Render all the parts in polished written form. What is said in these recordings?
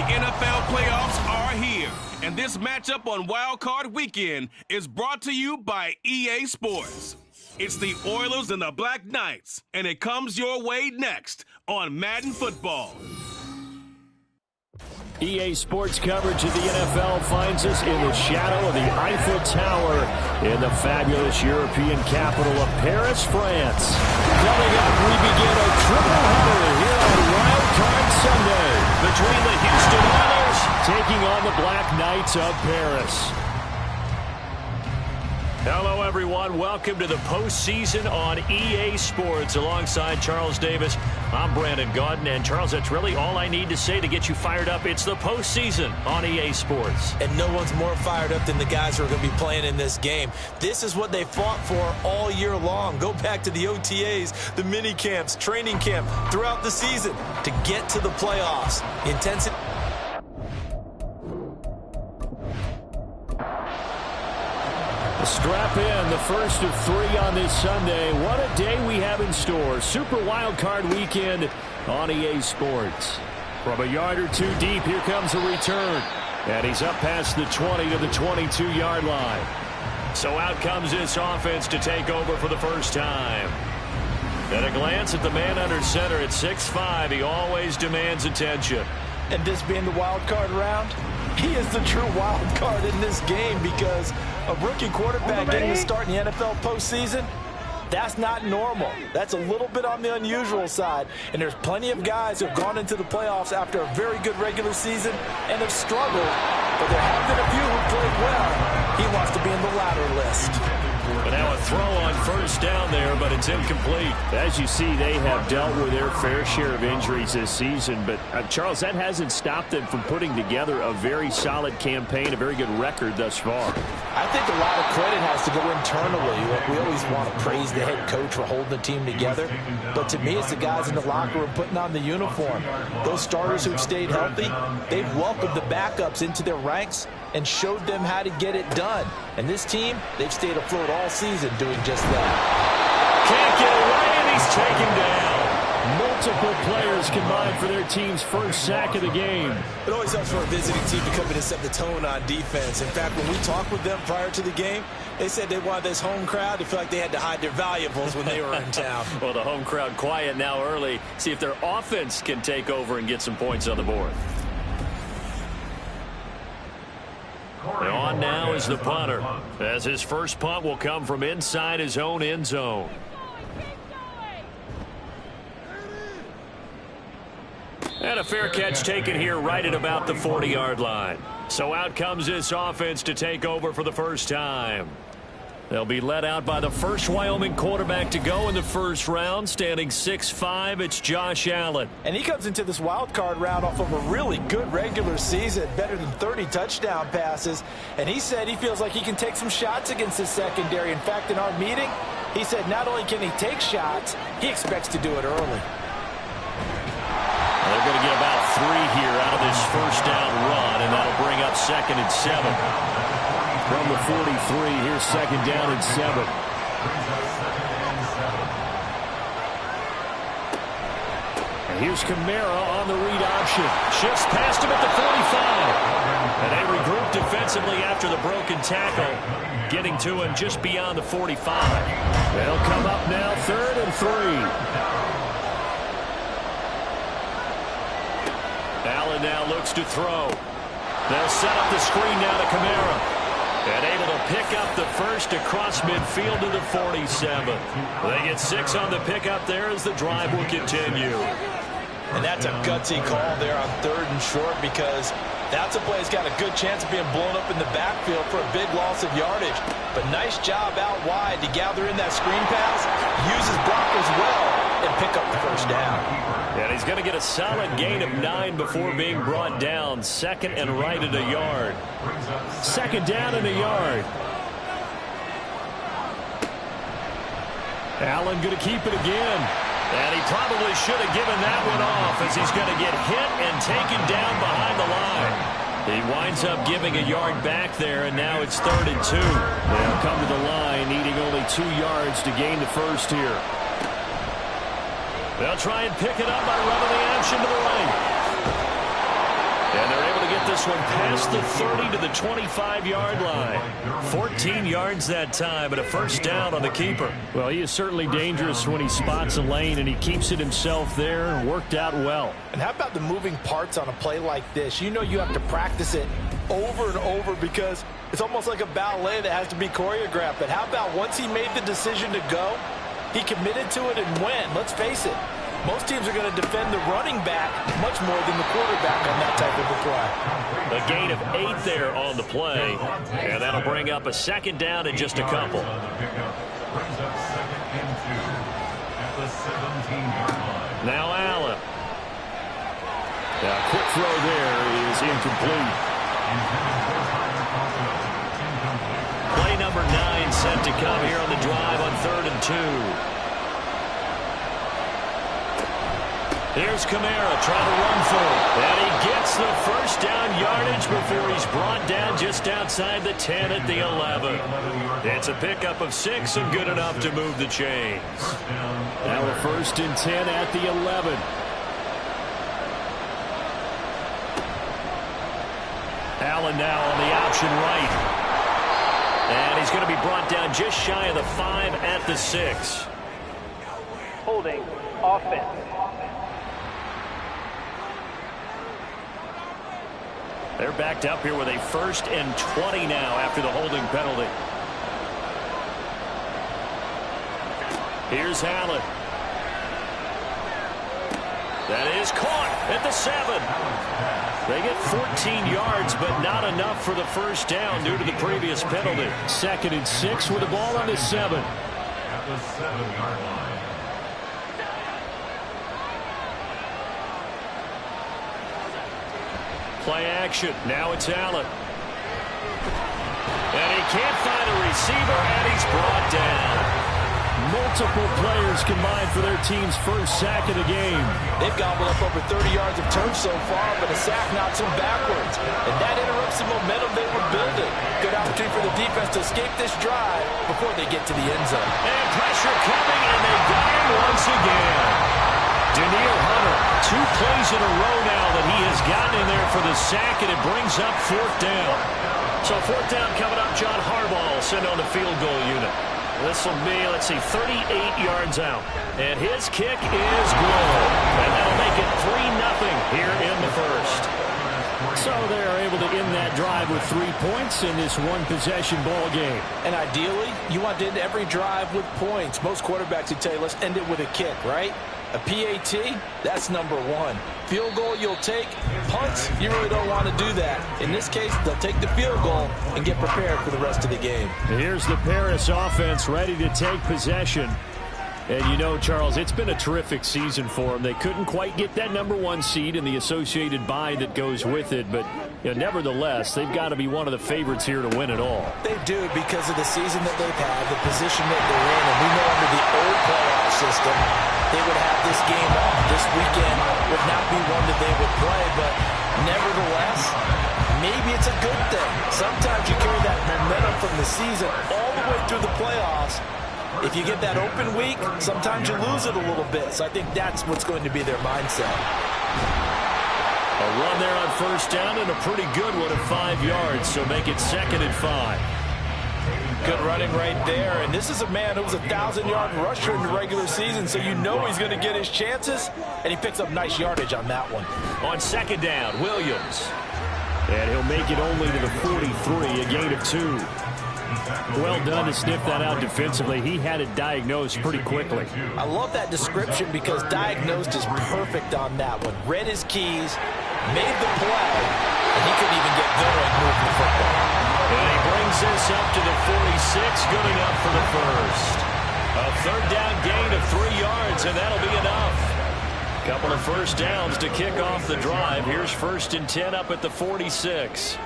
The NFL playoffs are here, and this matchup on Wild Card Weekend is brought to you by EA Sports. It's the Oilers and the Black Knights, and it comes your way next on Madden Football. EA Sports coverage of the NFL finds us in the shadow of the Eiffel Tower in the fabulous European capital of Paris, France. Coming up, we begin a triple header here on Wild Card Sunday between the Houston Oilers taking on the Black Knights of Paris. Hello, everyone. Welcome to the postseason on EA Sports. Alongside Charles Davis, I'm Brandon Gaudin. And, Charles, that's really all I need to say to get you fired up. It's the postseason on EA Sports. And no one's more fired up than the guys who are going to be playing in this game. This is what they fought for all year long. Go back to the OTAs, the mini camps, training camp throughout the season to get to the playoffs. Intensity. Strap in, the first of three on this Sunday. What a day we have in store. Super Wild Card Weekend on EA Sports. From a yard or two deep, here comes a return. And he's up past the 20 to the 22-yard line. So out comes this offense to take over for the first time. At a glance at the man under center at 6'5", he always demands attention. And this being the wild card round, he is the true wild card in this game because a rookie quarterback getting a start in the NFL postseason, that's not normal. That's a little bit on the unusual side. And there's plenty of guys who have gone into the playoffs after a very good regular season and have struggled. But there have been a few who played well. He wants to be in the latter list. But now a throw on first down there, but it's incomplete. As you see, they have dealt with their fair share of injuries this season. But, Charles, that hasn't stopped them from putting together a very solid campaign, a very good record thus far. I think a lot of credit has to go internally. We always want to praise the head coach for holding the team together. But to me, it's the guys in the locker room putting on the uniform. Those starters who've stayed healthy, they've welcomed the backups into their ranks and showed them how to get it done. And this team, they've stayed afloat all season doing just that. Can't get away, and he's taken down. Multiple players combined for their team's first sack of the game. It always helps for a visiting team to come in and set the tone on defense. In fact, when we talked with them prior to the game, they said they wanted this home crowd to feel like they had to hide their valuables when they were in town. Well, the home crowd quiet now early. See if their offense can take over and get some points on the board. On now is the punter, as his first punt will come from inside his own end zone. And a fair catch taken here right at about the 40-yard line. So out comes this offense to take over for the first time. They'll be led out by the first Wyoming quarterback to go in the first round, standing 6'5". It's Josh Allen. And he comes into this wild card round off of a really good regular season, better than 30 touchdown passes. And he said he feels like he can take some shots against his secondary. In fact, in our meeting, he said not only can he take shots, he expects to do it early. They're going to get about 3 here out of this first down run, and that'll bring up 2nd and 7. From the 43, here's 2nd down and 7. And here's Kamara on the read option. Shifts past him at the 45. And they regroup defensively after the broken tackle, getting to him just beyond the 45. They'll come up now 3rd and 3. Allen now looks to throw. They'll set up the screen now to Kamara. And able to pick up the first across midfield to the 47. They get 6 on the pickup there as the drive will continue. And that's a gutsy call there on 3rd and short because that's a play that's got a good chance of being blown up in the backfield for a big loss of yardage. But nice job out wide to gather in that screen pass, use his blockers well, and pick up the first down. And he's going to get a solid gain of 9 before being brought down. 2nd and right at a yard. 2nd down and a yard. Allen going to keep it again. And he probably should have given that one off as he's going to get hit and taken down behind the line. He winds up giving a yard back there, and now it's 3rd and 2. They'll come to the line, needing only 2 yards to gain the first here. They'll try and pick it up by running the action to the right. And they're this one past the 30 to the 25-yard line. 14 yards that time, and a first down on the keeper. Well, he is certainly dangerous when he spots a lane, and he keeps it himself there and worked out well. And how about the moving parts on a play like this? You know you have to practice it over and over because it's almost like a ballet that has to be choreographed. But how about once he made the decision to go, he committed to it and went. Let's face it, most teams are going to defend the running back much more than the quarterback on that type of a play. A gain of 8 there on the play, and that'll bring up a second down in just a couple. Now Allen. A quick throw there is incomplete. Play number 9 set to come here on the drive on 3rd and 2. Here's Kamara trying to run for it. And he gets the first down yardage before he's brought down just outside the 10 at the 11. It's a pickup of 6 and good enough to move the chains. Now a 1st and 10 at the 11. Allen now on the option right. And he's going to be brought down just shy of the 5 at the 6. Holding offense. They're backed up here with a 1st and 20 now after the holding penalty. Here's Allen. That is caught at the 7. They get 14 yards, but not enough for the first down due to the previous penalty. 2nd and 6 with the ball on the 7. At the 7-yard line. Play action. Now it's Allen. And he can't find a receiver, and he's brought down. Multiple players combined for their team's first sack of the game. They've gobbled up over 30 yards of turf so far, but a sack knocks them backwards. And that interrupts the momentum they were building. Good opportunity for the defense to escape this drive before they get to the end zone. And pressure coming, and they got him once again. Daniil Hunter, 2 plays in a row now that he has gotten in there for the sack, and it brings up 4th down. So 4th down coming up. John Harbaugh will send on the field goal unit. This will be, 38 yards out. And his kick is good. And that'll make it 3-0 here in the first. So they're able to end that drive with 3 points in this one-possession ball game. And ideally, you want to end every drive with points. Most quarterbacks would tell you, let's end it with a kick, right? A PAT, that's number 1. Field goal you'll take. Punts, you really don't want to do that. In this case, they'll take the field goal and get prepared for the rest of the game. Here's the Paris offense ready to take possession. And you know, Charles, it's been a terrific season for them. They couldn't quite get that number 1 seed and the associated bye that goes with it. But nevertheless, they've got to be one of the favorites here to win it all. They do because of the season that they've had, the position that they're in. And we know under the old playoff system, they would have this game off. This weekend would not be one that they would play. But nevertheless, maybe it's a good thing. Sometimes you carry that momentum from the season all the way through the playoffs. If you get that open week, sometimes you lose it a little bit. So I think that's what's going to be their mindset. A run there on 1st down and a pretty good one at 5 yards. So make it 2nd and 5. Good running right there. And this is a man who was a 1,000-yard rusher in the regular season. So you know he's going to get his chances. And he picks up nice yardage on that one. On 2nd down, Williams. And he'll make it only to the 43, a gain of 2. Well done to sniff that out defensively. He had it diagnosed pretty quickly. I love that description because diagnosed is perfect on that one. Read his keys, made the play, and he couldn't even get going moving the football. And he brings this up to the 46, good enough for the first. A 3rd down gain of 3 yards, and that'll be enough. Couple of first downs to kick off the drive. Here's 1st and 10 up at the 46.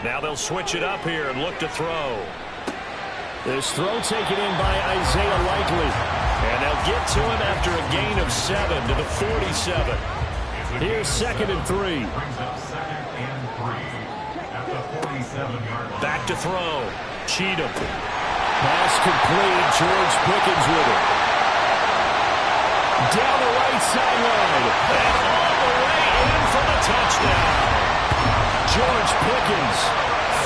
Now they'll switch it up here and look to throw. This throw taken in by Isaiah Likely. And they'll get to him after a gain of 7 to the 47. Here's 2nd and 3. Back to throw. Cheatham. Pass complete. George Pickens with it. Down the right sideline. And all the way in for the touchdown. George Pickens,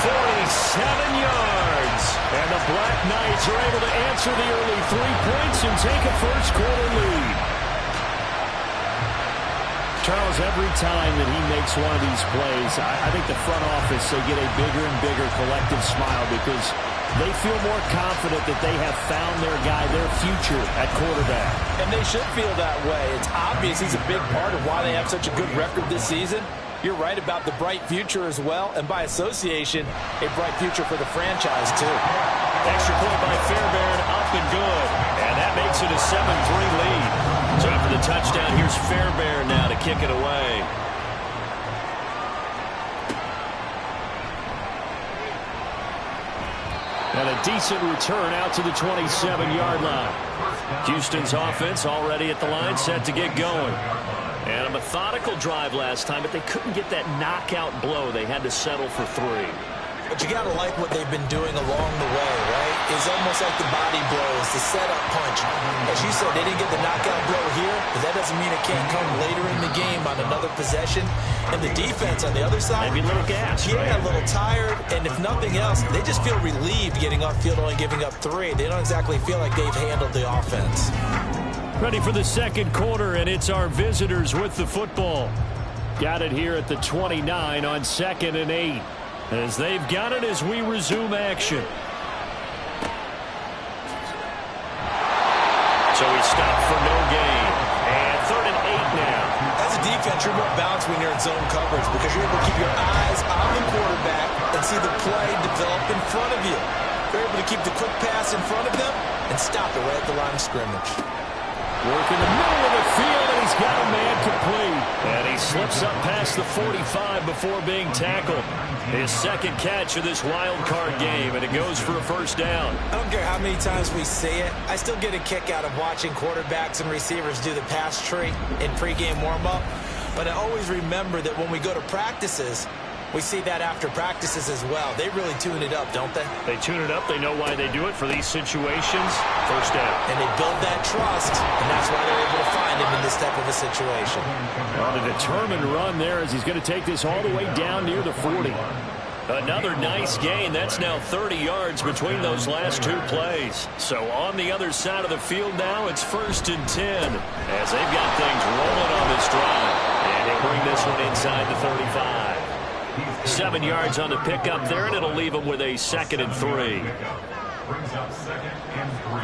47 yards. And the Black Knights are able to answer the early 3 points and take a first-quarter lead. Charles, every time that he makes one of these plays, I think the front office, they get a bigger and bigger collective smile because they feel more confident that they have found their guy, their future at quarterback. And they should feel that way. It's obvious he's a big part of why they have such a good record this season. You're right about the bright future as well, and by association, a bright future for the franchise, too. Extra point by Fairbairn, up and good. And that makes it a 7-3 lead. So after the touchdown, here's Fairbairn now to kick it away. And a decent return out to the 27-yard line. Houston's offense already at the line, set to get going. And a methodical drive last time, but they couldn't get that knockout blow. They had to settle for 3. But you got to like what they've been doing along the way, right? It's almost like the body blows, the setup punch. As you said, they didn't get the knockout blow here, but that doesn't mean it can't come later in the game on another possession. And the defense on the other side, maybe a little gas, yeah, right? A little tired. And if nothing else, they just feel relieved getting off field, only giving up 3. They don't exactly feel like they've handled the offense. Ready for the second quarter, and it's our visitors with the football. Got it here at the 29 on 2nd and 8. As they've got it as we resume action. So he stopped for no gain. And 3rd and 8 now. As a defense, you're more balanced when you're in zone coverage because you're able to keep your eyes on the quarterback and see the play develop in front of you. You're able to keep the quick pass in front of them and stop it right at the line of scrimmage. Work in the middle of the field, and he's got a man complete. And he slips up past the 45 before being tackled. His second catch of this wild card game, and it goes for a first down. I don't care how many times we say it. I still get a kick out of watching quarterbacks and receivers do the pass tree in pregame warm-up. But I always remember that when we go to practices, we see that after practices as well. They really tune it up, don't they? They tune it up. They know why they do it for these situations. First down. And they build that trust, and that's why they're able to find him in this type of a situation. On a determined run there as he's going to take this all the way down near the 40. Another nice gain. That's now 30 yards between those last 2 plays. So on the other side of the field now, it's 1st and 10 as they've got things rolling on this drive. And they bring this one inside the 35. 7 yards on the pickup there, and it'll leave him with a 2nd and 3. Brings up 2nd and 3.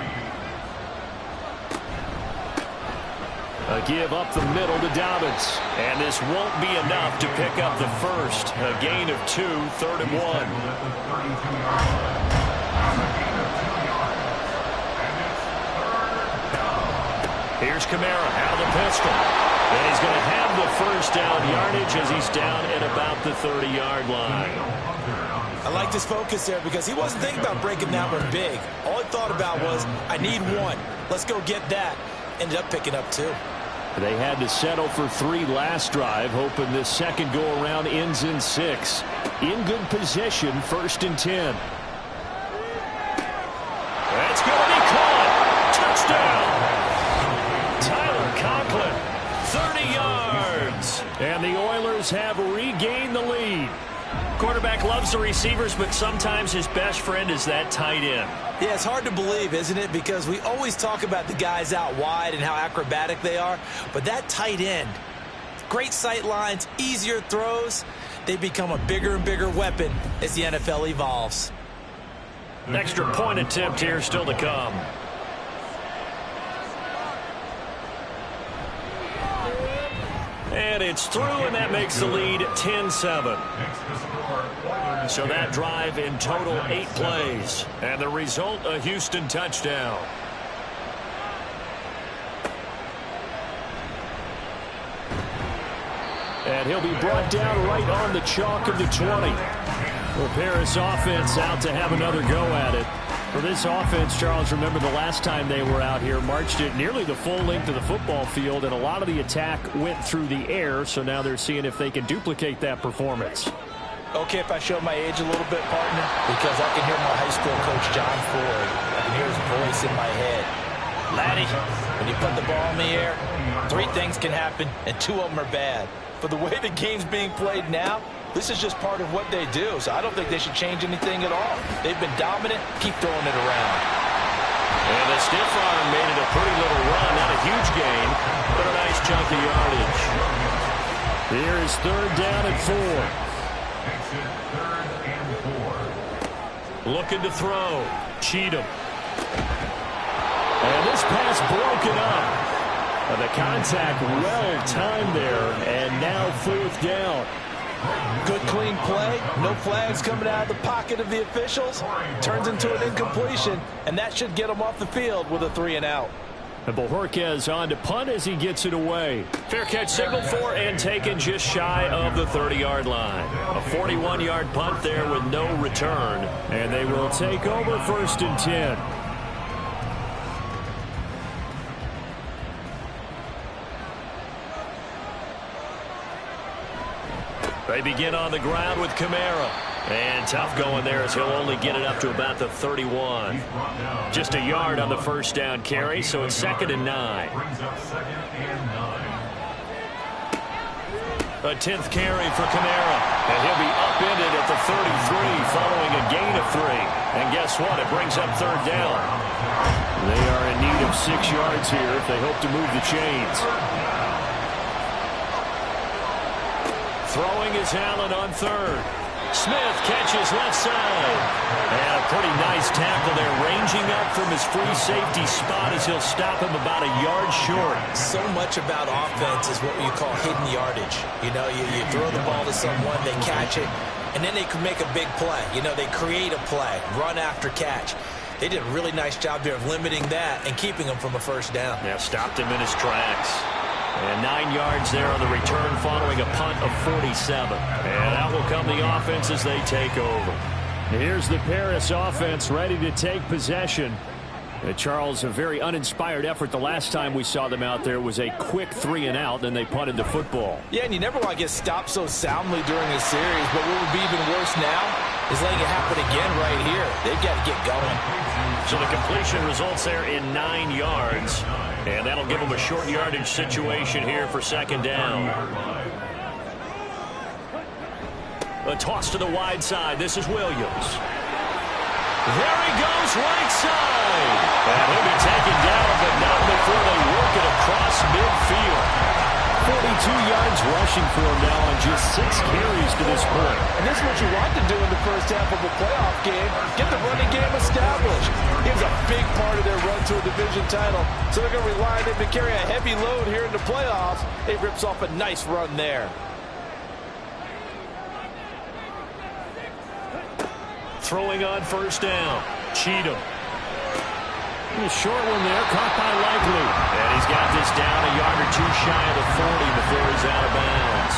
A give up the middle to Dobbins. And this won't be enough to pick up the first. A gain of 2, 3rd and 1. Here's Kamara out of the pistol. And he's going to have the first down yardage as he's down at about the 30-yard line. I like this focus there because he wasn't thinking about breaking that one big. All he thought about was, I need 1. Let's go get that. Ended up picking up 2. They had to settle for 3 last drive, hoping this second go-around ends in 6. In good position, 1st and 10. That's going to be caught. Touchdown. Tyler Conklin, 30 yards. And the Oilers have regained the lead. Quarterback loves the receivers, but sometimes his best friend is that tight end. Yeah, it's hard to believe, isn't it? Because we always talk about the guys out wide and how acrobatic they are. But that tight end, great sight lines, easier throws, they become a bigger and bigger weapon as the NFL evolves. An extra point attempt here still to come. And it's through, and that makes the lead 10-7. So that drive in total 8 plays. And the result, a Houston touchdown. And he'll be brought down right on the chalk of the 20. The Paris offense out to have another go at it. For this offense, Charles, remember the last time they were out here, marched it nearly the full length of the football field, and a lot of the attack went through the air, so now they're seeing if they can duplicate that performance. Okay, if I show my age a little bit, partner, because I can hear my high school coach, John Ford. I can hear his voice in my head. Laddie, when you put the ball in the air, 3 things can happen, and 2 of them are bad. But the way the game's being played now, This is just part of what they do, so I don't think they should change anything at all. They've been dominant. Keep throwing it around. And the stiff arm made it a pretty little run. Not a huge gain, but a nice chunk of yardage. Here is 3rd down and 4. Exit 3rd and 4. Looking to throw. Cheatham. And this pass broken up. The contact well timed there, and now 4th down. Good clean play. No flags coming out of the pocket of the officials. Turns into an incompletion, and that should get them off the field with a 3 and out. And Bojorquez on to punt as he gets it away. Fair catch signaled for and taken just shy of the 30-yard line. A 41-yard punt there with no return. And they will take over 1st and 10. They begin on the ground with Kamara. And tough going there as he'll only get it up to about the 31. Just a yard on the 1st down carry, so it's 2nd and 9. Brings up 2nd and 9. A 10th carry for Kamara. And he'll be upended at the 33 following a gain of 3. And guess what? It brings up 3rd down. They are in need of 6 yards here if they hope to move the chains. Throwing is Allen on 3rd. Smith catches left side. And a pretty nice tackle there, ranging up from his free safety spot as he'll stop him about a yard short. So much about offense is what you call hidden yardage. You know, you throw the ball to someone, they catch it, and then they can make a big play. You know, they create a play, run after catch. They did a really nice job here of limiting that and keeping him from a 1st down. Yeah, stopped him in his tracks. And 9 yards there on the return following a punt of 47. And out will come the offense as they take over. Here's the Paris offense ready to take possession. Charles, a very uninspired effort. The last time we saw them out there was a quick 3 and out, then they punted the football. Yeah, and you never want to get stopped so soundly during a series, but what would be even worse now is letting it happen again right here. They've got to get going. So the completion results there in 9 yards, and that'll give them a short yardage situation here for 2nd down. A toss to the wide side. This is Williams. There he goes, right side. And he'll be taken down, but not before they work it across midfield. 42 yards rushing for him now on just 6 carries to this point. And this is what you want to do in the first half of a playoff game. Get the running game established. Gives a big part of their run to a division title. So they're going to rely on him to carry a heavy load here in the playoffs. It rips off a nice run there. Throwing on 1st down. Cheatham. A short one there, caught by Likely. And he's got this down a yard or 2 shy of the 40 before he's out of bounds.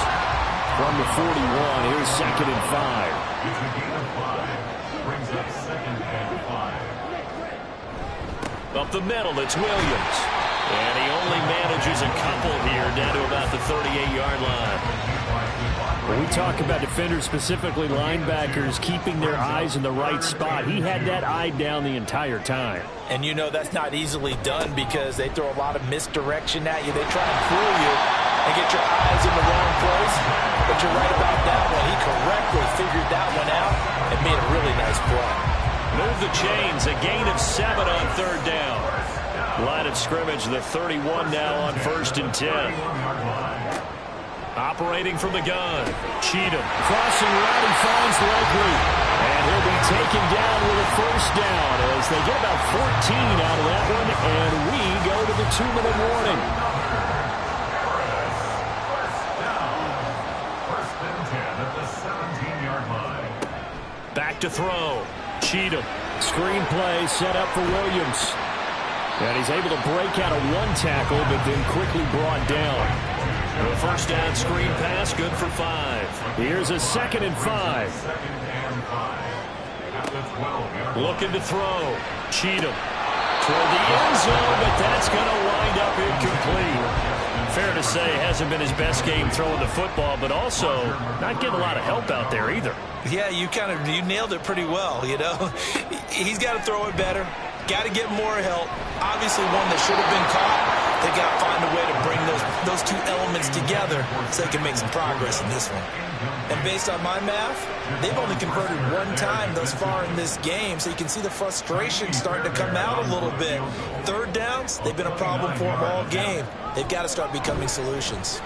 From the 41, here's 2nd and 5. It's a gain of 5. Brings up 2nd and 5. Up the middle, it's Williams. And he only manages a couple here down to about the 38-yard line. When we talk about defenders, specifically linebackers, keeping their eyes in the right spot, he had that eye down the entire time. And you know that's not easily done because they throw a lot of misdirection at you. They try and fool you and get your eyes in the wrong place. But you're right about that one. He correctly figured that one out and made a really nice play. Move the chains, a gain of 7 on 3rd down. Line of scrimmage, the 31 now on 1st and 10. Operating from the gun, Cheatham. Crossing route, he finds Likely. And he'll be taken down with a 1st down as they get about 14 out of that one. And we go to the 2-minute warning. First and 10 at the 17-yard line. Back to throw, Cheatham. Screen play set up for Williams. And he's able to break out of 1 tackle, but then quickly brought down. The 1st down screen pass, good for 5. Here's a 2nd and 5. 2nd and 5. At the 12-yard line. Looking to throw, Cheatham. Toward the end zone, but that's going to wind up incomplete. Fair to say, hasn't been his best game throwing the football, but also not getting a lot of help out there either. Yeah, you nailed it pretty well, you know. He's got to throw it better. Got to get more help. Obviously one that should have been caught. They've got to find a way to bring those two elements together so they can make some progress in this one. And based on my math, they've only converted one time thus far in this game, so you can see the frustration starting to come out a little bit. Third downs, they've been a problem for them all game. They've got to start becoming solutions.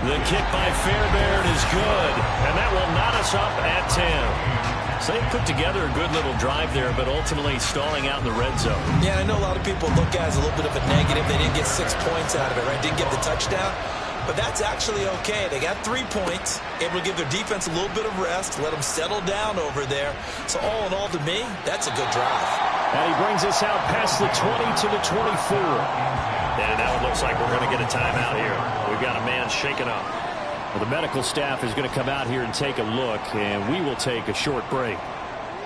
The kick by Fairbairn is good, and that will knot us up at 10. So they put together a good little drive there, but ultimately stalling out in the red zone. Yeah, I know a lot of people look at it as a little bit of a negative. They didn't get 6 points out of it, right? Didn't get the touchdown. But that's actually okay. They got 3 points, able to give their defense a little bit of rest, let them settle down over there. So all in all, to me, that's a good drive. And he brings us out past the 20 to the 24. And now it looks like we're going to get a timeout here. We've got a man shaken up. Well, the medical staff is going to come out here and take a look, and we will take a short break.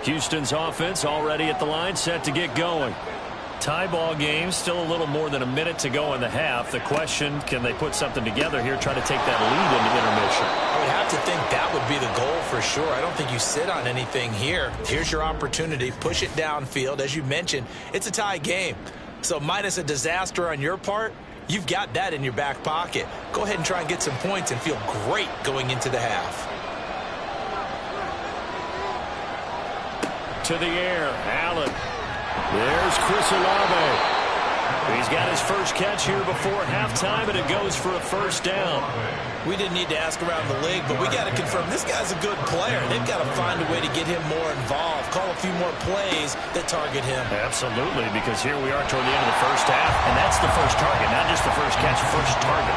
Houston's offense already at the line, set to get going. Tie ball game, still a little more than a minute to go in the half. The question, can they put something together here, try to take that lead into intermission? I would have to think that would be the goal for sure. I don't think you sit on anything here. Here's your opportunity. Push it downfield. As you mentioned, it's a tie game. So minus a disaster on your part, you've got that in your back pocket. Go ahead and try and get some points and feel great going into the half. To the air, Allen. There's Chris Olave. He's got his first catch here before halftime, and it goes for a first down. We didn't need to ask around the league, but we got to confirm this guy's a good player. They've got to find a way to get him more involved, call a few more plays that target him. Absolutely, because here we are toward the end of the first half, and that's the first target, not just the first catch, first target.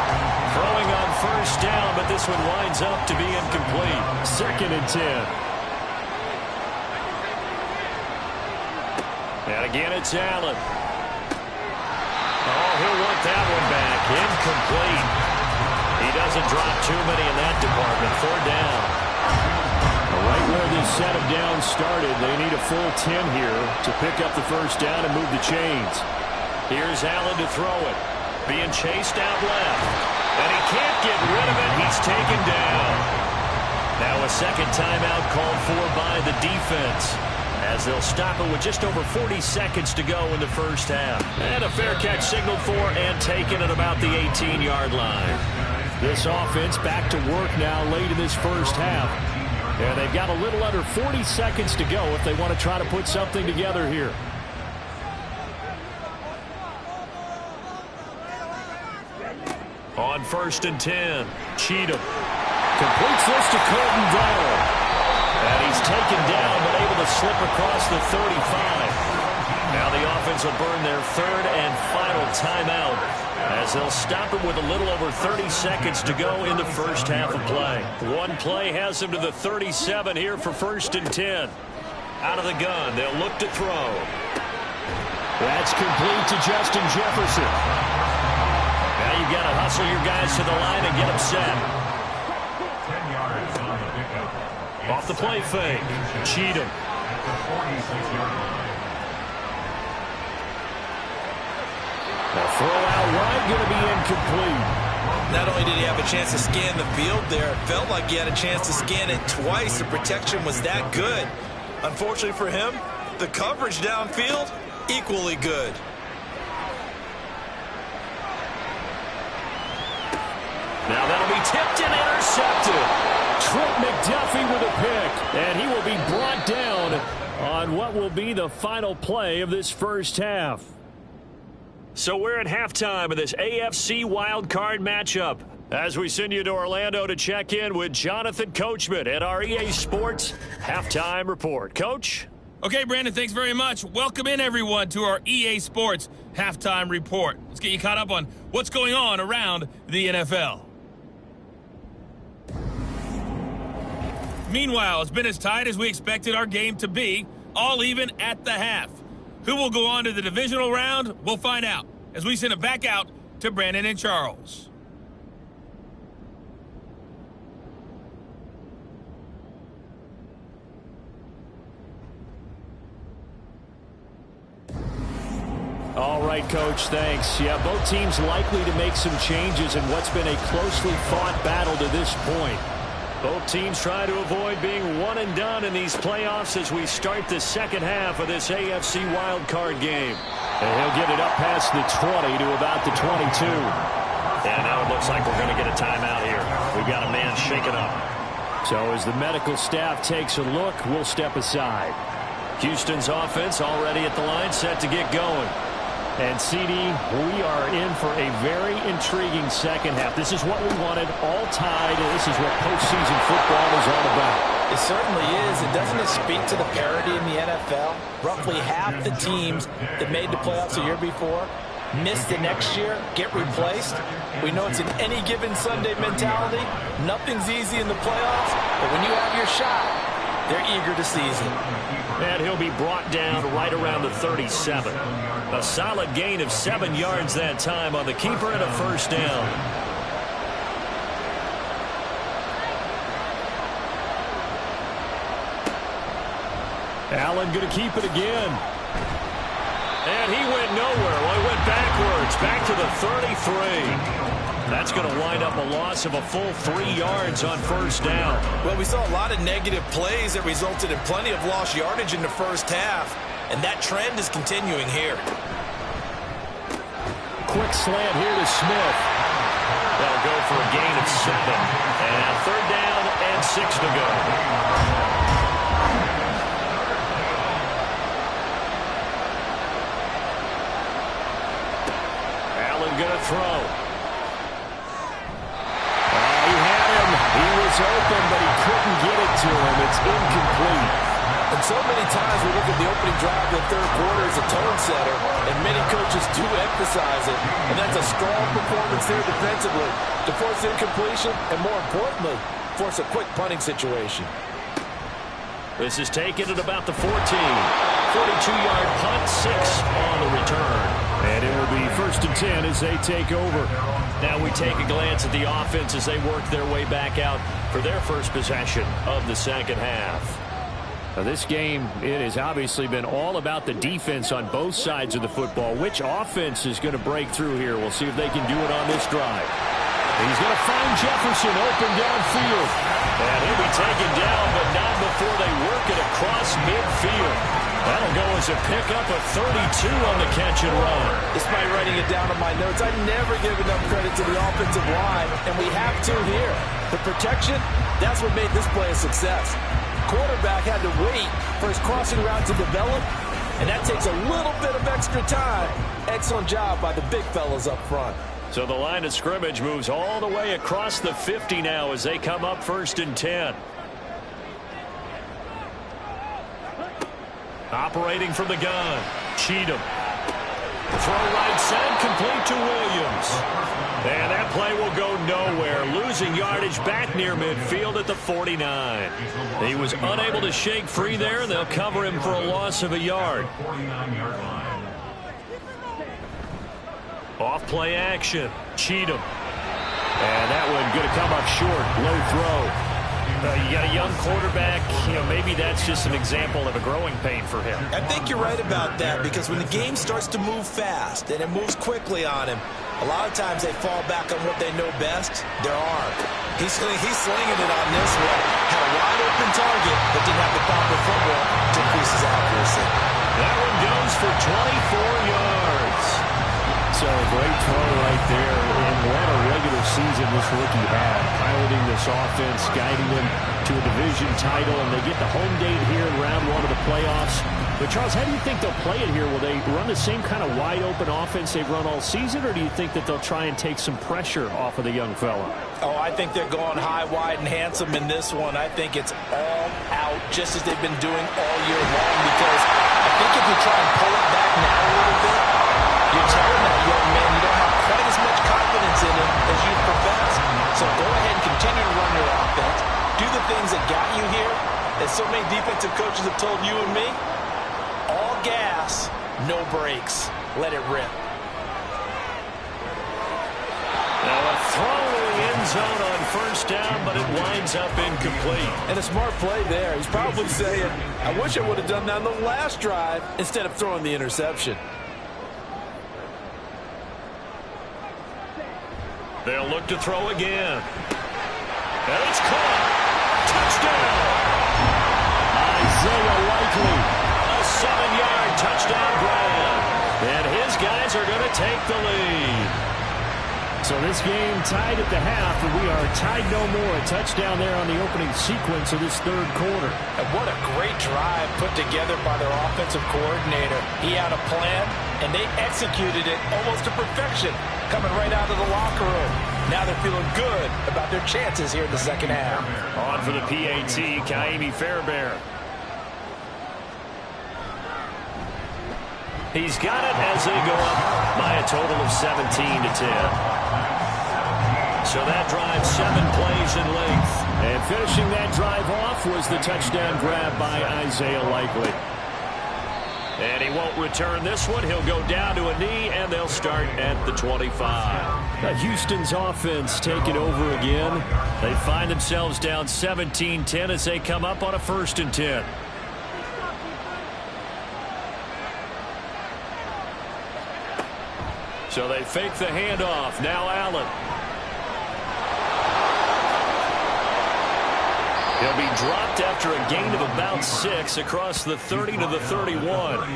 Throwing on first down, but this one winds up to be incomplete. 2nd and 10. And again, it's Allen. Oh, he'll want that one back. Incomplete. He doesn't drop too many in that department. 4th down. Right where this set of downs started, they need a full 10 here to pick up the first down and move the chains. Here's Allen to throw it. Being chased out left. And he can't get rid of it. He's taken down. Now a second timeout called for by the defense, as they'll stop it with just over 40 seconds to go in the first half. And a fair catch signaled for and taken at about the 18-yard line. This offense back to work now late in this first half. And they've got a little under 40 seconds to go if they want to try to put something together here. On 1st and 10, Cheatham Completes this to Colton Dowell. And he's taken down, but able to slip across the 35. Now the offense will burn their 3rd and final timeout, as they'll stop it with a little over 30 seconds to go in the first half of play. One play has them to the 37 here for 1st and 10. Out of the gun, they'll look to throw. That's complete to Justin Jefferson. Now you've got to hustle your guys to the line and get them set. 10 yards on the pickup. Off the play fake, Cheatham. At the 46-yard line. The throw out wide going to be incomplete. Not only did he have a chance to scan the field there, it felt like he had a chance to scan it twice. The protection was that good. Unfortunately for him, the coverage downfield, equally good. Now that'll be tipped and intercepted. Trent McDuffie with a pick, and he will be brought down on what will be the final play of this first half. So we're at halftime of this AFC wildcard matchup, as we send you to Orlando to check in with Jonathan Coachman at our EA Sports Halftime Report. Coach? Okay, Brandon, thanks very much. Welcome in, everyone, to our EA Sports Halftime Report. Let's get you caught up on what's going on around the NFL. Meanwhile, it's been as tight as we expected our game to be, all even at the half. Who will go on to the divisional round? We'll find out as we send it back out to Brandon and Charles. All right, Coach, thanks. Yeah, both teams likely to make some changes in what's been a closely fought battle to this point. Both teams try to avoid being one and done in these playoffs as we start the second half of this AFC wildcard game. And he'll get it up past the 20 to about the 22. And now it looks like we're going to get a timeout here. We've got a man shaken up. So as the medical staff takes a look, we'll step aside. Houston's offense already at the line, set to get going. And CD, we are in for a very intriguing second half. This is what we wanted, all tied, and this is what postseason football is all about. It certainly is. And doesn't it speak to the parity in the NFL? Roughly half the teams that made the playoffs the year before miss the next year, get replaced. We know it's an any given Sunday mentality. Nothing's easy in the playoffs, but when you have your shot, they're eager to seize it. And he'll be brought down right around the 37. A solid gain of 7 yards that time on the keeper and a first down. Allen going to keep it again. And he went nowhere. Well, he went backwards, back to the 33. That's going to wind up a loss of a full 3 yards on first down. Well, we saw a lot of negative plays that resulted in plenty of lost yardage in the first half, and that trend is continuing here. Quick slant here to Smith. That'll go for a gain of 7. And third down and 6 to go. Allen going to throw. He had him. He was open, but he couldn't get it to him. It's incomplete. And so many times we look at the opening drive of the third quarter as a tone setter, and many coaches do emphasize it. And that's a strong performance there defensively to force incompletion and, more importantly, force a quick punting situation. This is taken at about the 14. 42-yard punt, 6 on the return. And it will be 1st and 10 as they take over. Now we take a glance at the offense as they work their way back out for their first possession of the second half. Now this game, it has obviously been all about the defense on both sides of the football. Which offense is going to break through here? We'll see if they can do it on this drive. He's going to find Jefferson open downfield. And he'll be taken down, but not before they work it across midfield. That'll go as a pickup of 32 on the catch and run. Despite writing it down on my notes, I never give enough credit to the offensive line, and we have to here. The protection, that's what made this play a success. Quarterback had to wait for his crossing route to develop, and that takes a little bit of extra time. Excellent job by the big fellas up front. So the line of scrimmage moves all the way across the 50 now as they come up 1st and 10. Operating from the gun, Cheatham. Throw right side, complete to Williams. And that play will go nowhere, losing yardage back near midfield at the 49. He was unable to shake free there, and they'll cover him for a loss of a yard. Off play action, Cheatham. And that one going to come up short, low throw. You got a young quarterback, maybe that's just an example of a growing pain for him. I think you're right about that, because when the game starts to move fast and it moves quickly on him, a lot of times they fall back on what they know best, their arm. He's slinging it on this one. Had a wide open target, but didn't have the proper footwork to increase his accuracy. That one goes for 24 yards. So great throw right there, and what a regular season this rookie had, piloting this offense, guiding them to a division title, and they get the home date here in round 1 of the playoffs. But Charles, how do you think they'll play it here? Will they run the same kind of wide open offense they've run all season, or do you think that they'll try and take some pressure off of the young fella? Oh, I think they're going high, wide, and handsome in this one. I think it's all out, just as they've been doing all year long, because I think if you try and pull it back now a little bit, you're telling that young man you don't have quite as much confidence in him as you profess. So go ahead and continue to run your offense. Do the things that got you here. As so many defensive coaches have told you and me, all gas, no brakes. Let it rip. Now a throw to the end zone on first down, but it winds up incomplete. And a smart play there. He's probably saying, I wish I would have done that on the last drive instead of throwing the interception. They'll look to throw again. And it's caught. Touchdown. Isaiah Likely. A 7-yard touchdown grab. And guys are going to take the lead. So this game tied at the half, and we are tied no more. A touchdown there on the opening sequence of this third quarter. And what a great drive put together by their offensive coordinator. He had a plan, and they executed it almost to perfection, coming right out of the locker room. Now they're feeling good about their chances here in the second half. On for the PAT, Kaimi Fairbairn. He's got it as they go up by a total of 17-10. So that drive, 7 plays in length. And finishing that drive off was the touchdown grab by Isaiah Likely. And he won't return this one. He'll go down to a knee, and they'll start at the 25. Houston's offense taking over again. They find themselves down 17-10 as they come up on a 1st and 10. So they fake the handoff. Now Allen. He'll be dropped after a gain of about 6 across the 30 to the 31.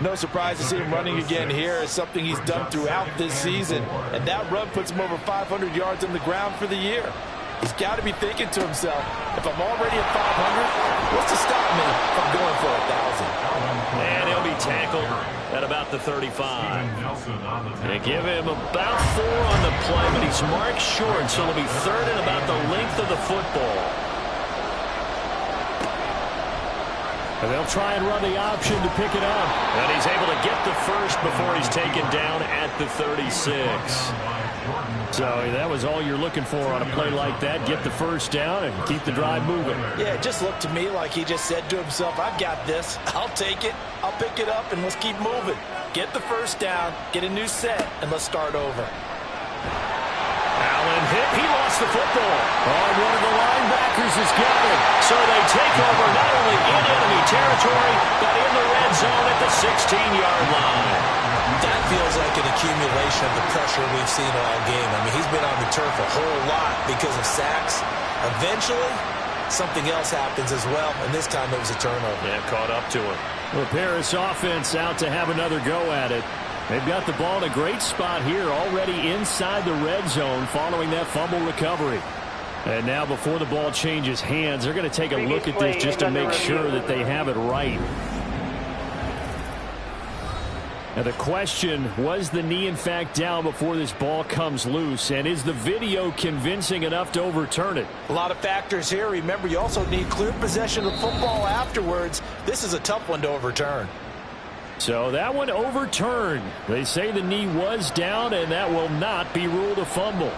No surprise to see him running again here. It's something he's done throughout this season. And that run puts him over 500 yards on the ground for the year. He's got to be thinking to himself, if I'm already at 500, what's to stop me from going for 1,000? And he'll be tackled at about the 35. They give him about 4 on the play, but he's marked short, so it'll be 3rd and about the length of the football. And they'll try and run the option to pick it up. And he's able to get the first before he's taken down at the 36. So that was all you're looking for on a play like that. Get the first down and keep the drive moving. Yeah, it just looked to me like he just said to himself, I've got this. I'll take it. I'll pick it up, and let's keep moving. Get the first down, get a new set, and let's start over. Allen hit. He lost the football. Oh, one of the linebackers has got it. So they take over not only in enemy territory, but in the red zone at the 16-yard line. That feels like an accumulation of the pressure we've seen all game. I mean, he's been on the turf a whole lot because of sacks. Eventually, something else happens as well, and this time it was a turnover. Yeah, caught up to him. The Paris offense out to have another go at it. They've got the ball in a great spot here, already inside the red zone following that fumble recovery. And now before the ball changes hands, they're going to take a look at this just to make sure that they have it right. Now the question, was the knee in fact down before this ball comes loose? And is the video convincing enough to overturn it? A lot of factors here. Remember, you also need clear possession of the football afterwards. This is a tough one to overturn. So that one overturned. They say the knee was down, and that will not be ruled a fumble.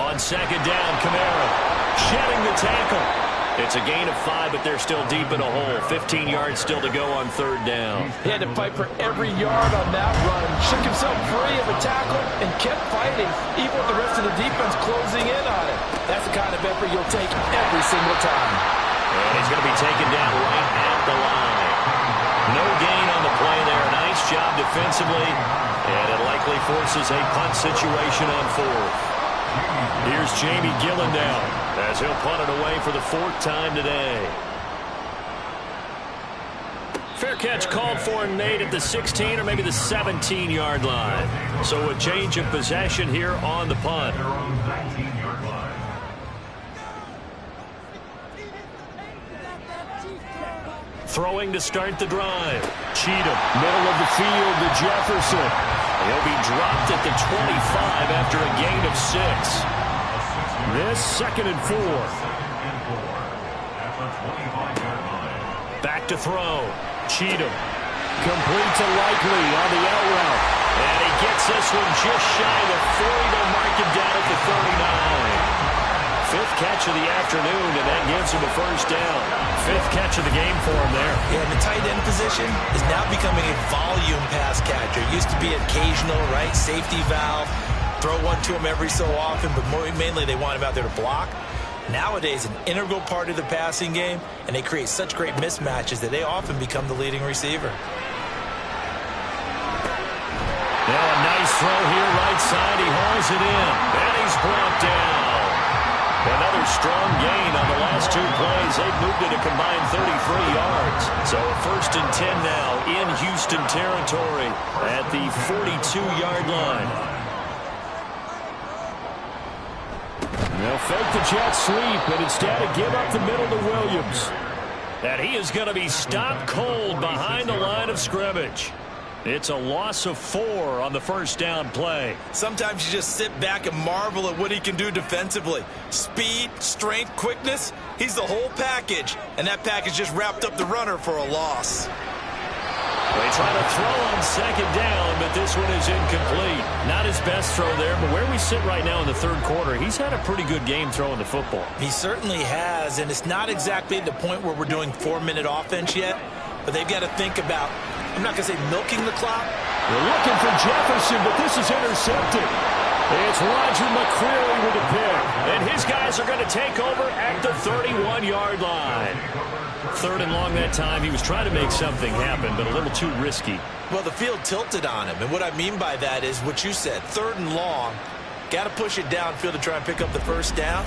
On 2nd down, Kamara shedding the tackle. It's a gain of 5, but they're still deep in a hole. 15 yards still to go on 3rd down. He had to fight for every yard on that run. Shook himself free of a tackle and kept fighting, even with the rest of the defense closing in on it. That's the kind of effort you'll take every single time. And he's going to be taken down right at the line. No gain on the play there. Nice job defensively. And it likely forces a punt situation on 4th. Here's Jamie Gillen now as he'll punt it away for the 4th time today. Fair catch called for, Nate, at the 16 or maybe the 17-yard line. So a change of possession here on the punt. Throwing to start the drive. Cheatham, middle of the field to Jefferson. He'll be dropped at the 25 after a gain of 6. This 2nd and 4. Back to throw. Cheatham. Complete to Likely on the out route. And he gets this one just shy of the 40. They'll mark him down at the 39. 5th catch of the afternoon, and that gives him a 1st down. 5th catch of the game for him there. Yeah, and the tight end position is now becoming a volume pass catcher. It used to be occasional, right? Safety valve. Throw one to him every so often, but mainly they want him out there to block. Nowadays, an integral part of the passing game, and they create such great mismatches that they often become the leading receiver. Now a nice throw here right side. He hauls it in, and he's brought down. Another strong gain on the last 2 plays. They've moved it a combined 33 yards. So 1st and 10 now in Houston territory at the 42-yard line. They'll fake the jet sweep, and instead of give up the middle to Williams. And he is going to be stopped cold behind the line of scrimmage. It's a loss of 4 on the 1st down play. Sometimes you just sit back and marvel at what he can do defensively. Speed, strength, quickness, he's the whole package. And that package just wrapped up the runner for a loss. They try to throw on 2nd down, but this one is incomplete. Not his best throw there, but where we sit right now in the 3rd quarter, he's had a pretty good game throwing the football. He certainly has, and it's not exactly at the point where we're doing 4-minute offense yet, but they've got to think about, I'm not going to say milking the clock. They're looking for Jefferson, but this is intercepted. It's Roger McCreary with a pick, and his guys are going to take over at the 31-yard line. 3rd and long that time. He was trying to make something happen, but a little too risky. Well, the field tilted on him, and what I mean by that is what you said, 3rd and long, got to push it downfield to try and pick up the 1st down.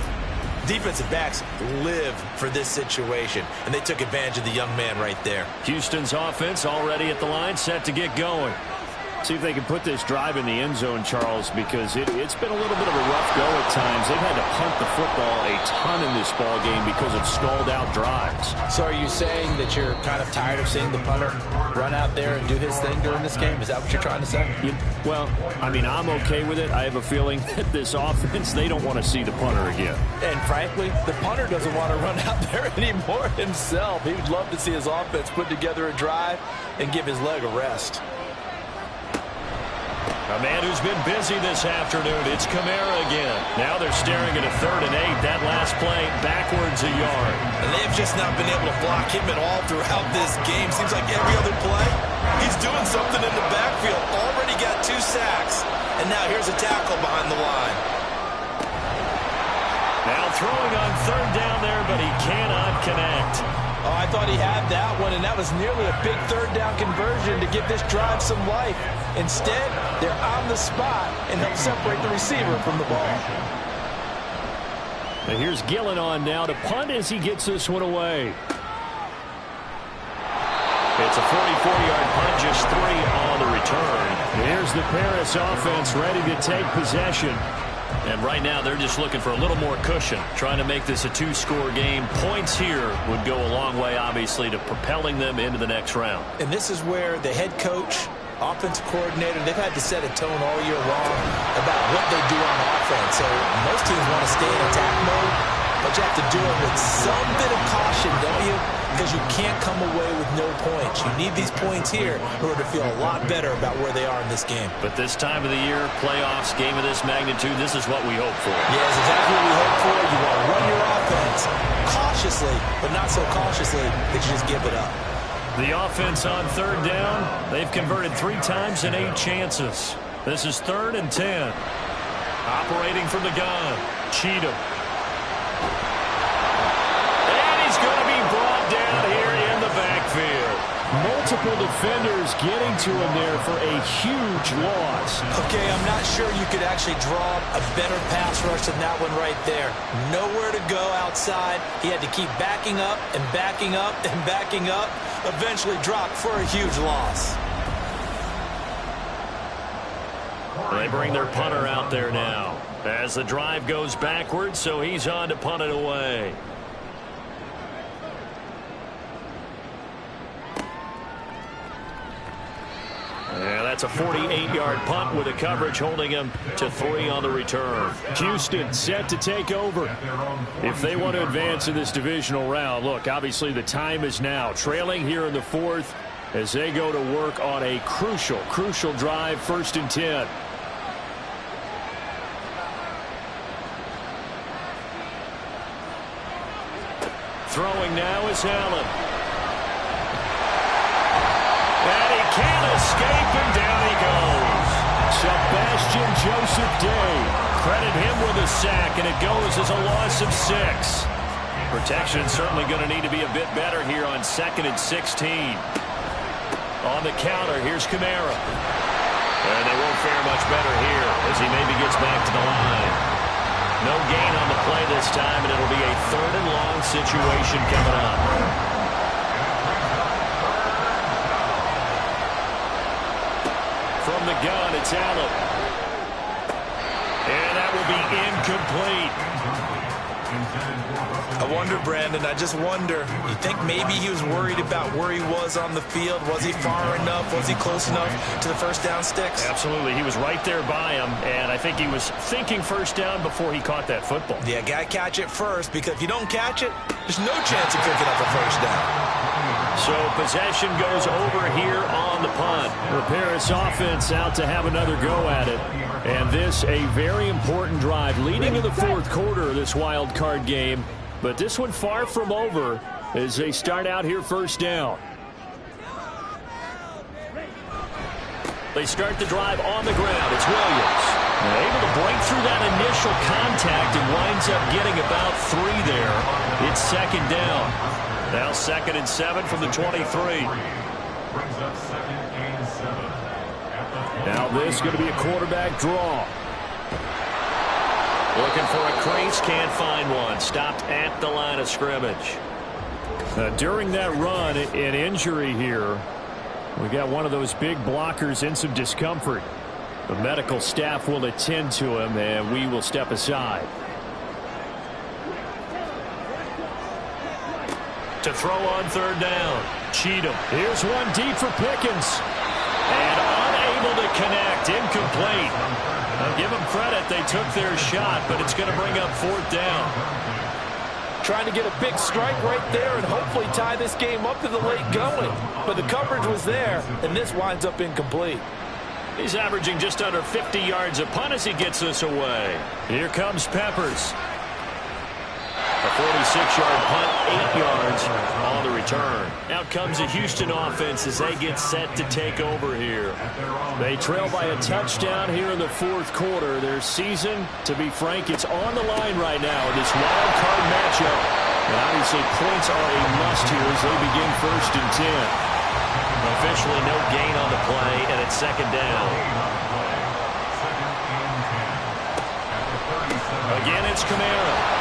Defensive backs live for this situation, and they took advantage of the young man right there. Houston's offense already at the line, set to get going. See if they can put this drive in the end zone, Charles, because it's been a little bit of a rough go at times. They've had to punt the football a ton in this ball game because of stalled-out drives. So are you saying that you're kind of tired of seeing the punter run out there and do his thing during this game? Is that what you're trying to say? Well, I mean, I'm okay with it. I have a feeling that this offense, they don't want to see the punter again. And frankly, the punter doesn't want to run out there anymore himself. He would love to see his offense put together a drive and give his leg a rest. A man who's been busy this afternoon. It's Kamara again. Now they're staring at a 3rd and 8. That last play backwards a yard. And they've just not been able to block him at all throughout this game. Seems like every other play, he's doing something in the backfield. Already got 2 sacks. And now here's a tackle behind the line. Now throwing on 3rd down there, but he cannot connect. Oh, I thought he had that one, and that was nearly a big 3rd down conversion to give this drive some life. Instead, they're on the spot and help separate the receiver from the ball. And here's Gillen on now to punt as he gets this one away. It's a 44-yard punt, just 3 on the return. Here's the Paris offense ready to take possession. And right now, they're just looking for a little more cushion, trying to make this a 2-score game. Points here would go a long way, obviously, to propelling them into the next round. And this is where the head coach, offensive coordinator, they've had to set a tone all year long about what they do on offense. So most teams want to stay in attack mode, but you have to do it with some bit of caution, don't you? Because you can't come away with no points. You need these points here in order to feel a lot better about where they are in this game. But this time of the year, playoffs, game of this magnitude, this is what we hope for. Yeah, it's exactly what we hope for. You want to run your offense cautiously, but not so cautiously that you just give it up. The offense on 3rd down, they've converted 3 times in 8 chances. This is 3rd and 10. Operating from the gun, Cheatham. And he's going to be brought down here in the backfield. Multiple defenders getting to him there for a huge loss. Okay, I'm not sure you could actually draw a better pass rush than that one right there. Nowhere to go outside. He had to keep backing up and backing up and backing up. Eventually dropped for a huge loss. They bring their punter out there now as the drive goes backwards, so he's on to punt it away. Yeah, that's a 48-yard punt with a coverage holding him to 3 on the return. Houston set to take over. If they want to advance in this divisional round, look, obviously the time is now. Trailing here in the 4th as they go to work on a crucial drive, 1st and 10. Throwing now is Allen. And he can't escape, and down he goes. Sebastian Joseph Day. Credit him with a sack, and it goes as a loss of 6. Protection certainly going to need to be a bit better here on 2nd and 16. On the counter, here's Kamara. And they won't fare much better here as he maybe gets back to the line. No gain on the play this time, and it'll be a 3rd and long situation coming up. From the gun, it's Allen. And that will be incomplete. I wonder, Brandon, I just wonder, you think maybe he was worried about where he was on the field? Was he far enough? Was he close enough to the first down sticks? Absolutely. He was right there by him, and I think he was thinking first down before he caught that football. Yeah, got to catch it first, because if you don't catch it, there's no chance of picking up a first down. So possession goes over here on the punt. The Paris offense out to have another go at it. And this a very important drive leading to the 4th quarter of this wild card game. But this one far from over as they start out here first down. They start the drive on the ground. It's Williams. They're able to break through that initial contact and winds up getting about 3 there. It's 2nd down. Now 2nd and 7 from the 23. Brings up 2nd and 7. Now this is going to be a quarterback draw. Looking for a crease, can't find one. Stopped at the line of scrimmage. During that run, an injury here. We got one of those big blockers in some discomfort. The medical staff will attend to him, and we will step aside. To throw on 3rd down. Cheatham. Here's one deep for Pickens. And unable to connect. Incomplete. I'll give them credit. They took their shot, but it's going to bring up 4th down. Trying to get a big strike right there and hopefully tie this game up to the late going. But the coverage was there, and this winds up incomplete. He's averaging just under 50 yards a punt as he gets this away. Here comes Peppers. A 46-yard punt, 8 yards on the return. Out comes the Houston offense as they get set to take over here. They trail by a touchdown here in the 4th quarter. Their season, to be frank, it's on the line right now in this wild card matchup. And obviously points are a must here as they begin 1st and 10. Officially no gain on the play, and it's 2nd down. Again, it's Kamara.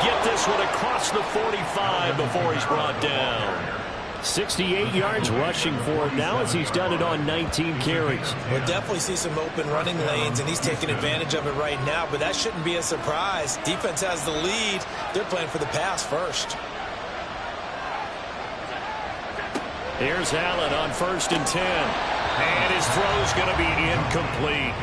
Get this one across the 45 before he's brought down. 68 yards rushing for him now as he's done it on 19 carries. We'll definitely see some open running lanes, and he's taking advantage of it right now, but that shouldn't be a surprise. Defense has the lead. They're playing for the pass first. Here's Allen on 1st and 10. And his throw's going to be incomplete.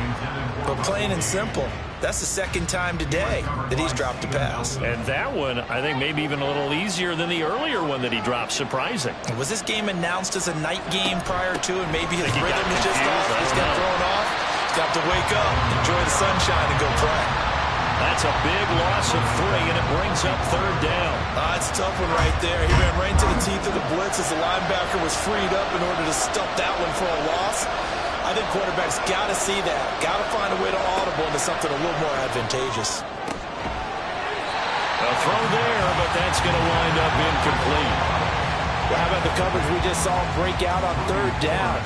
But plain and simple, that's the 2nd time today that he's dropped a pass. And that one, I think, maybe even a little easier than the earlier one that he dropped. Surprising. Was this game announced as a night game prior to, and maybe his rhythm is just off? He's got thrown off. He's got to wake up, enjoy the sunshine, and go play. That's a big loss of 3, and it brings up 3rd down. It's a tough one right there. He ran right into the teeth of the blitz as the linebacker was freed up in order to stuff that one for a loss. I think quarterbacks got to see that. Got to find a way to audible into something a little more advantageous. A throw there, but that's going to wind up incomplete. Well, how about the coverage we just saw him break out on 3rd down?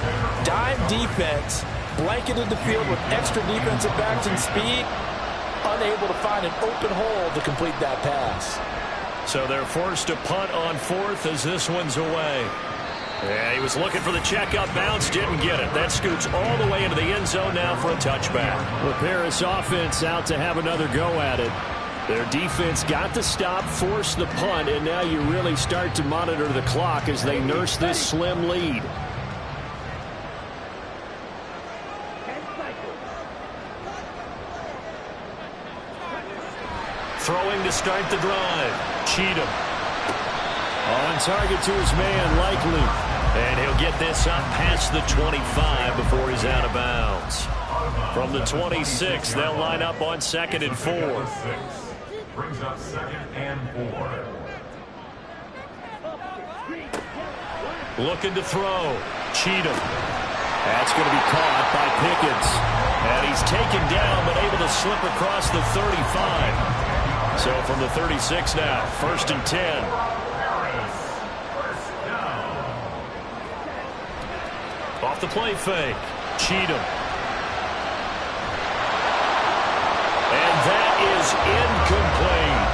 Dime defense, blanketed the field with extra defensive backs and speed, unable to find an open hole to complete that pass. So they're forced to punt on 4th as this one's away. Yeah, he was looking for the check-up bounce, didn't get it. That scoots all the way into the end zone now for a touchback. The Paris offense out to have another go at it. Their defense got to stop, force the punt, and now you really start to monitor the clock as they nurse this slim lead. Throwing to start the drive. Cheatham. On target to his man, Likely. And he'll get this up past the 25 before he's out of bounds. From the 26, they'll line up on 2nd and 4. Brings up 2nd and 4. Looking to throw. Cheatham. That's going to be caught by Pickens. And he's taken down, but able to slip across the 35. So from the 36 now, 1st and 10. Off the play fake. Cheatham. throws incomplete.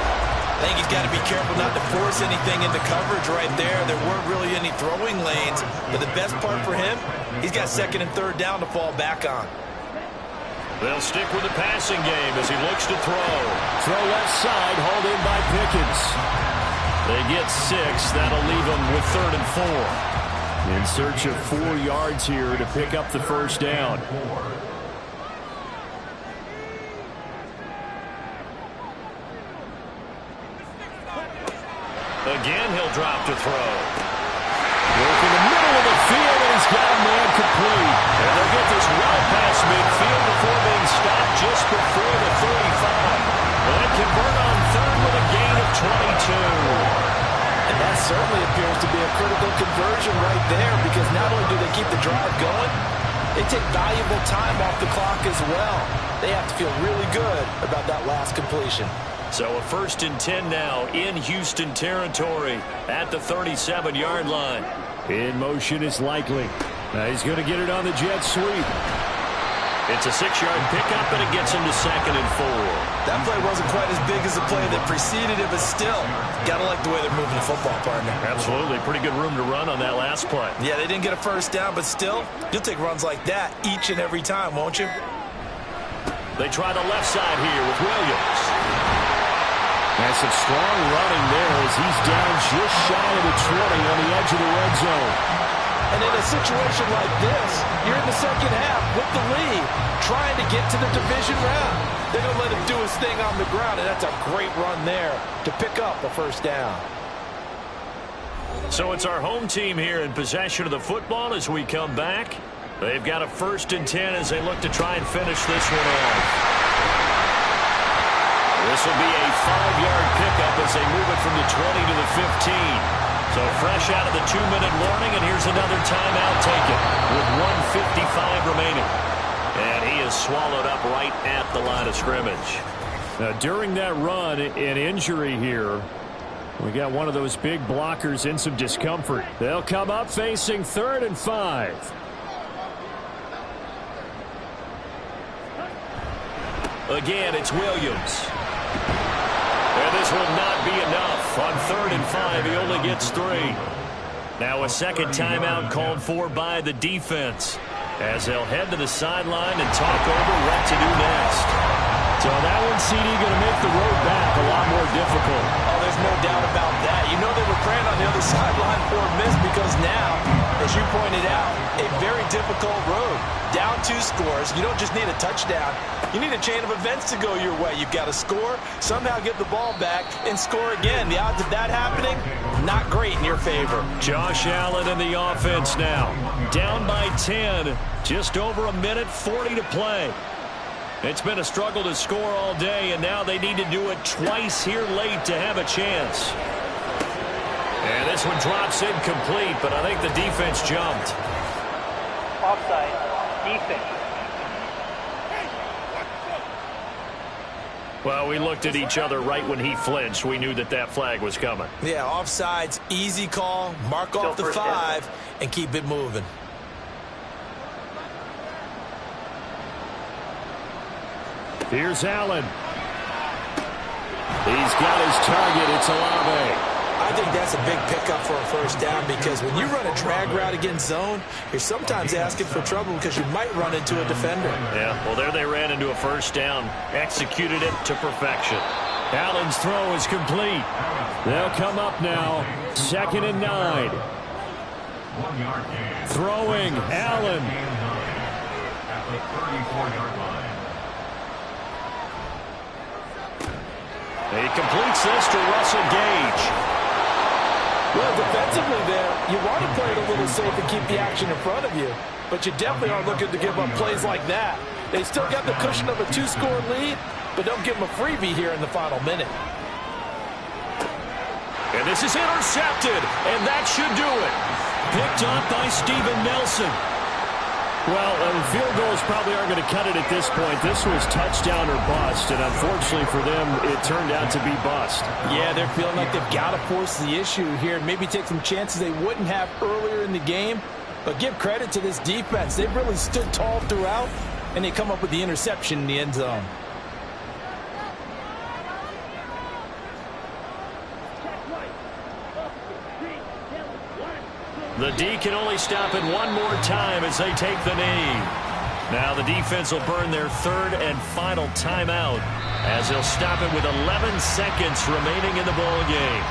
I think he's got to be careful not to force anything into coverage right there. There weren't really any throwing lanes. But the best part for him, he's got second and third down to fall back on. They'll stick with the passing game as he looks to throw. Throw left side, hauled in by Pickens. They get 6. That'll leave them with 3rd and 4. In search of 4 yards here to pick up the first down. Again, he'll drop to throw. Work in the middle of the field, and he's got a man complete. And they'll get this well past midfield before being stopped just before the 35. And convert on 3rd with a gain of 22. And that certainly appears to be a critical conversion right there, because not only do they keep the drive going, they take valuable time off the clock as well. They have to feel really good about that last completion. So a 1st and 10 now in Houston territory at the 37-yard line. In motion is likely. Now he's going to get it on the jet sweep. It's a 6-yard pickup, and it gets him to 2nd and 4. That play wasn't quite as big as the play that preceded it, but still, got to like the way they're moving the football, partner. Absolutely. Pretty good room to run on that last play. Yeah, they didn't get a first down, but still, you'll take runs like that each and every time, won't you? They try the left side here with Williams. That's some strong running there as he's down just shy of the 20 on the edge of the red zone. And in a situation like this, you're in the second half with the lead, trying to get to the division round. They're going to let him do his thing on the ground, and that's a great run there to pick up the first down. So it's our home team here in possession of the football as we come back. They've got a 1st and 10 as they look to try and finish this one off. This will be a 5-yard pickup as they move it from the 20 to the 15. So fresh out of the 2-minute warning, and here's another timeout taken with 1:55 remaining. And he is swallowed up right at the line of scrimmage. Now, during that run, an injury here. We got one of those big blockers in some discomfort. They'll come up facing 3rd and 5. Again, it's Williams. And this will not be enough. On 3rd and 5, he only gets 3. Now a second timeout called for by the defense as they'll head to the sideline and talk over what to do next. So that one, CD, going to make the road back a lot more difficult. Oh, there's no doubt about that. You know they were praying on the other sideline for a miss, because now, as you pointed out, a very difficult road. Down 2 scores. You don't just need a touchdown. You need a chain of events to go your way. You've got to score, somehow get the ball back, and score again. The odds of that happening, not great in your favor. Josh Allen in the offense now. Down by 10. Just over a minute, 40 to play. It's been a struggle to score all day, and now they need to do it twice here late to have a chance. And this one drops incomplete, but I think the defense jumped. Offside. Defense. Well, we looked at each other right when he flinched. We knew that that flag was coming. Yeah, offsides, easy call, mark off the 5, and keep it moving. Here's Allen. He's got his target. It's Olave. I think that's a big pickup for a first down, because when you run a drag route against zone, you're sometimes asking for trouble because you might run into a defender. Yeah, well, there they ran into a first down. Executed it to perfection. Allen's throw is complete. They'll come up now. 2nd and 9. 1-yard gain. Throwing, Allen. At the 34-yard line. He completes this to Russell Gage. Well, defensively there, you want to play it a little safe and keep the action in front of you, but you definitely aren't looking to give up plays like that. They still got the cushion of a 2-score lead, but don't give them a freebie here in the final minute. And this is intercepted, and that should do it. Picked up by Steven Nelson. Well, field goals probably aren't going to cut it at this point. This was touchdown or bust, and unfortunately for them, it turned out to be bust. Yeah, they're feeling like they've got to force the issue here and maybe take some chances they wouldn't have earlier in the game. But give credit to this defense. They've really stood tall throughout, and they come up with the interception in the end zone. The D can only stop it one more time as they take the knee. Now the defense will burn their third and final timeout as they'll stop it with 11 seconds remaining in the ball game.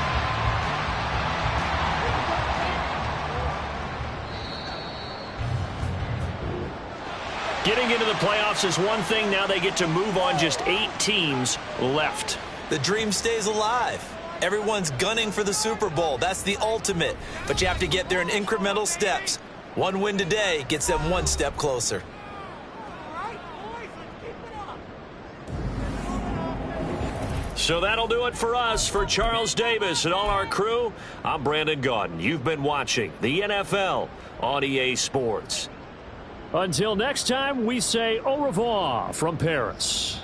Getting into the playoffs is one thing. Now they get to move on. Just 8 teams left. The dream stays alive. Everyone's gunning for the Super Bowl. That's the ultimate. But you have to get there in incremental steps. One win today gets them one step closer. So that'll do it for us. For Charles Davis and all our crew, I'm Brandon Gaudin. You've been watching the NFL on EA Sports. Until next time, we say au revoir from Paris.